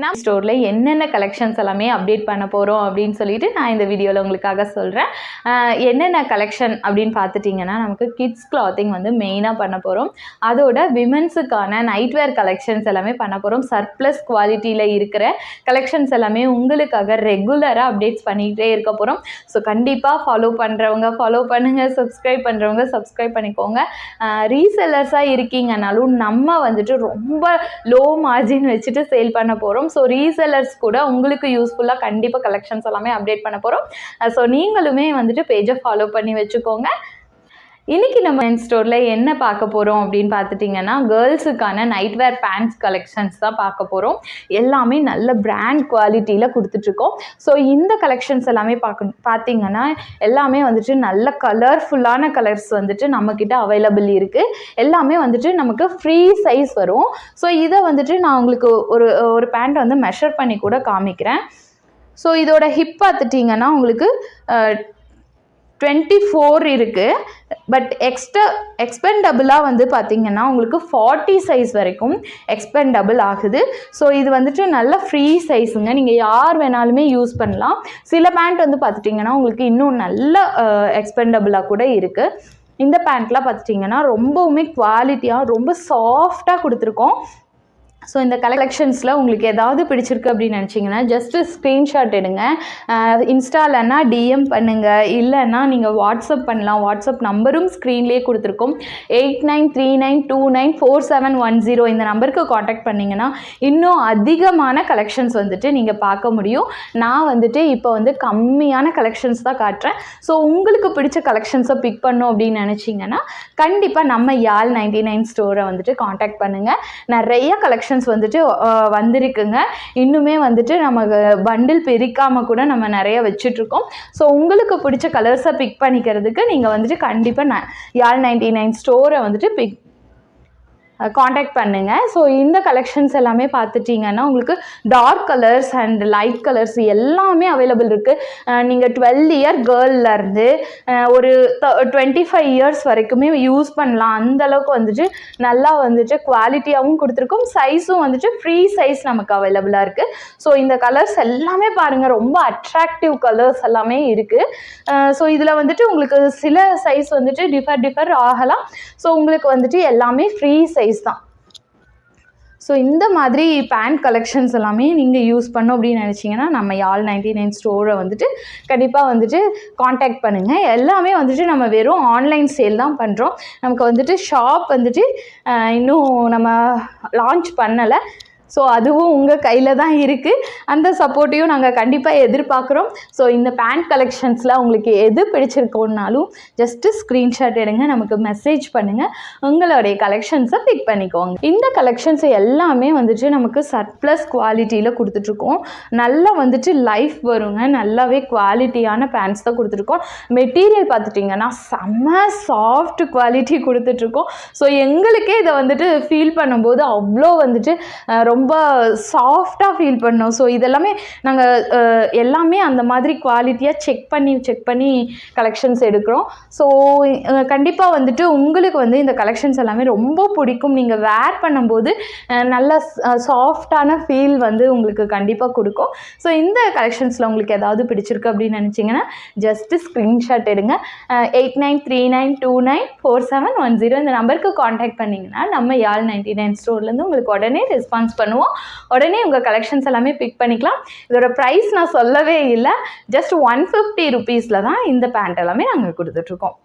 நான் ஸ்டோரில் என்னென்ன கலெக்ஷன்ஸ் எல்லாமே அப்டேட் பண்ண போகிறோம் அப்படின்னு சொல்லிட்டு நான் இந்த வீடியோவில் உங்களுக்காக சொல்கிறேன். என்னென்ன கலெக்ஷன் அப்படின்னு பார்த்துட்டிங்கன்னா, நமக்கு கிட்ஸ் கிளாத்திங் வந்து மெயினாக பண்ண போகிறோம். அதோட விமென்ஸுக்கான நைட்வேர் கலெக்ஷன்ஸ் எல்லாமே பண்ண போகிறோம். சர்ப்ளஸ் குவாலிட்டியில் இருக்கிற கலெக்ஷன்ஸ் எல்லாமே உங்களுக்காக ரெகுலராக அப்டேட்ஸ் பண்ணிகிட்டே இருக்க போகிறோம். ஸோ கண்டிப்பாக ஃபாலோ பண்ணுறவங்க ஃபாலோ பண்ணுங்கள், சப்ஸ்கிரைப் பண்ணுறவங்க சப்ஸ்கிரைப் பண்ணிக்கோங்க. ரீசெல்லர்ஸாக இருக்கீங்கனாலும் நம்ம வந்துட்டு ரொம்ப லோ மார்ஜின் வச்சுட்டு சேல் பண்ண போகிறோம். ஸோ ரீசெல்லர்ஸ் கூட உங்களுக்கு யூஸ்ஃபுல்லாக கண்டிப்பாக கலெக்ஷன்ஸ் எல்லாமே அப்டேட் பண்ண போகிறோம். ஸோ நீங்களுமே வந்துட்டு பேஜை ஃபாலோ பண்ணி வச்சுக்கோங்க. இன்றைக்கி நம்ம ஸ்டோரில் என்ன பார்க்க போகிறோம் அப்படின்னு பார்த்துட்டிங்கன்னா, கேர்ள்ஸுக்கான நைட்வேர் பேண்ட்ஸ் கலெக்ஷன்ஸ் தான் பார்க்க போகிறோம். எல்லாமே நல்ல பிராண்ட் குவாலிட்டியில் கொடுத்துட்ருக்கோம். ஸோ இந்த கலெக்ஷன்ஸ் எல்லாமே பார்த்திங்கன்னா எல்லாமே வந்துட்டு நல்ல கலர்ஃபுல்லான கலர்ஸ் வந்துட்டு நம்மக்கிட்ட அவைலபிள் இருக்குது. எல்லாமே வந்துட்டு நமக்கு ஃப்ரீ சைஸ் வரும். ஸோ இதை வந்துட்டு நான் உங்களுக்கு ஒரு பேண்ட் வந்து மெஷர் பண்ணி கூட காமிக்கிறேன். ஸோ இதோட ஹிப் பார்த்துட்டிங்கன்னா உங்களுக்கு 24 இருக்குது. பட் எக்ஸ்பெண்டபிளாக வந்து பார்த்திங்கன்னா உங்களுக்கு 40 சைஸ் வரைக்கும் எக்ஸ்பெண்டபிள் ஆகுது. ஸோ இது வந்துட்டு நல்ல ஃப்ரீ சைஸுங்க. நீங்கள் யார் வேணாலுமே யூஸ் பண்ணலாம். சில பேண்ட் வந்து பார்த்துட்டிங்கன்னா உங்களுக்கு இன்னும் நல்ல எக்ஸ்பெண்டபிளாக கூட இருக்குது. இந்த பேண்ட்லாம் பார்த்துட்டிங்கன்னா ரொம்பவுமே குவாலிட்டியாக ரொம்ப சாஃப்டாக கொடுத்துருக்கோம். ஸோ இந்த கலெக்ஷன்ஸில் உங்களுக்கு ஏதாவது பிடிச்சிருக்கு அப்படின்னு நினச்சிங்கன்னா ஜஸ்ட்டு ஸ்க்ரீன்ஷாட் எடுங்க. இன்ஸ்டாலன்னா டிஎம் பண்ணுங்கள், இல்லைன்னா நீங்கள் வாட்ஸ்அப் பண்ணலாம். வாட்ஸ்அப் நம்பரும் ஸ்க்ரீன்லேயே கொடுத்துருக்கோம். 8939294710 இந்த நம்பருக்கு காண்டாக்ட் பண்ணிங்கன்னா இன்னும் அதிகமான கலெக்ஷன்ஸ் வந்துட்டு நீங்கள் பார்க்க முடியும். நான் வந்துட்டு இப்போ வந்து கம்மியான கலெக்ஷன்ஸ் தான் காட்டுறேன். ஸோ உங்களுக்கு பிடிச்ச கலெக்ஷன்ஸை பிக் பண்ணோம் அப்படின்னு நினச்சிங்கன்னா கண்டிப்பாக நம்ம யாழ் 99 ஸ்டோரை வந்துட்டு காண்டாக்ட் பண்ணுங்கள். நிறைய கலெக்ஷன்ஸ் வந்துட்டு வந்திருக்குங்க. இன்னுமே வந்துட்டு நமக்கு பண்டில் பிரிக்காமல் கூட நம்ம நிறைய வச்சுட்ருக்கோம். ஸோ உங்களுக்கு பிடிச்ச கலர்ஸை பிக் பண்ணிக்கிறதுக்கு நீங்கள் வந்துட்டு கண்டிப்பாக யாழ் 99 ஸ்டோரை வந்துட்டு காண்டாக்ட் பண்ணுங்கள். ஸோ இந்த கலெக்ஷன்ஸ் எல்லாமே பார்த்துட்டிங்கன்னா உங்களுக்கு dark colours and light colours எல்லாமே அவைலபிள் இருக்குது. நீங்கள் 12 இயர் கேர்ள்லேருந்து ஒரு 25 இயர்ஸ் வரைக்குமே யூஸ் பண்ணலாம். அந்தளவுக்கு வந்துட்டு நல்லா வந்துட்டு குவாலிட்டியாகவும் கொடுத்துருக்கோம். சைஸும் வந்துட்டு ஃப்ரீ சைஸ் நமக்கு அவைலபிளாக இருக்குது. ஸோ இந்த கலர்ஸ் எல்லாமே பாருங்கள், ரொம்ப அட்ராக்டிவ் கலர்ஸ் எல்லாமே இருக்குது. ஸோ இதில் வந்துட்டு உங்களுக்கு சில சைஸ் வந்துட்டு டிஃபர் ஆகலாம். ஸோ உங்களுக்கு வந்துட்டு எல்லாமே ஃப்ரீ சைஸ் தான். ஸோ இந்த மாதிரி பேண்ட் கலெக்ஷன்ஸ் எல்லாமே நீங்கள் யூஸ் பண்ணோம் அப்படின்னு நினச்சிங்கன்னா நம்ம யாழ் 99 ஸ்டோரை வந்துட்டு கண்டிப்பாக வந்துட்டு காண்டாக்ட் பண்ணுங்கள். எல்லாமே வந்துட்டு நம்ம வெறும் ஆன்லைன் சேல் தான் பண்ணுறோம். நமக்கு வந்துட்டு ஷாப் வந்துட்டு இன்னும் நம்ம லான்ச் பண்ணலை. ஸோ அதுவும் உங்கள் கையில் தான் இருக்குது. அந்த சப்போர்ட்டையும் நாங்கள் கண்டிப்பாக எதிர்பார்க்குறோம். ஸோ இந்த பேண்ட் கலெக்ஷன்ஸில் உங்களுக்கு எது பிடிச்சிருக்கோன்னாலும் ஜஸ்ட்டு ஸ்க்ரீன்ஷாட் எடுங்க, நமக்கு மெசேஜ் பண்ணுங்கள், உங்களுடைய கலெக்ஷன்ஸை பிக் பண்ணிக்கோங்க. இந்த கலெக்ஷன்ஸ் எல்லாமே வந்துட்டு நமக்கு சர்ப்ளஸ் குவாலிட்டியில் கொடுத்துட்ருக்கோம். நல்லா வந்துட்டு லைஃப் வருங்க. நல்லாவே குவாலிட்டியான பேண்ட்ஸ் தான் கொடுத்துருக்கோம். மெட்டீரியல் பார்த்துட்டிங்கன்னா செம்ம சாஃப்ட் குவாலிட்டி கொடுத்துட்ருக்கோம். ஸோ எங்களுக்கே இதை வந்துட்டு ஃபீல் பண்ணும்போது அவ்வளோ வந்துட்டு ரொம்ப சாஃப்டாக ஃபீல் பண்ணோம். ஸோ இதெல்லாமே நாங்கள் எல்லாமே அந்த மாதிரி குவாலிட்டியாக செக் பண்ணி கலெக்ஷன்ஸ் எடுக்கிறோம். ஸோ கண்டிப்பாக வந்துட்டு உங்களுக்கு வந்து இந்த கலெக்ஷன்ஸ் எல்லாமே ரொம்ப பிடிக்கும். நீங்கள் வேர் பண்ணும்போது நல்ல சாஃப்டான ஃபீல் வந்து உங்களுக்கு கண்டிப்பாக கொடுக்கும். ஸோ இந்த கலெக்ஷன்ஸில் உங்களுக்கு ஏதாவது பிடிச்சிருக்கு அப்படின்னு நினச்சிங்கன்னா ஜஸ்ட்டு ஸ்க்ரீன்ஷாட் எடுங்க. 8939294710 இந்த நம்பருக்கு காண்டாக்ட் பண்ணிங்கன்னா நம்ம யாழ் 99 ஸ்டோர்லேருந்து உங்களுக்கு உடனே ரெஸ்பான்ஸ் பண்ணுவோம். உடனே உங்கள் கலெக்ஷன்ஸ் எல்லாமே பிக் பண்ணிக்கலாம். இதோட ப்ரைஸ் நான் சொல்லவே இல்லை. ஜஸ்ட் 150 ருபீஸில் தான் இந்த பேண்ட் எல்லாமே நாங்கள் கொடுத்துட்ருக்கோம்.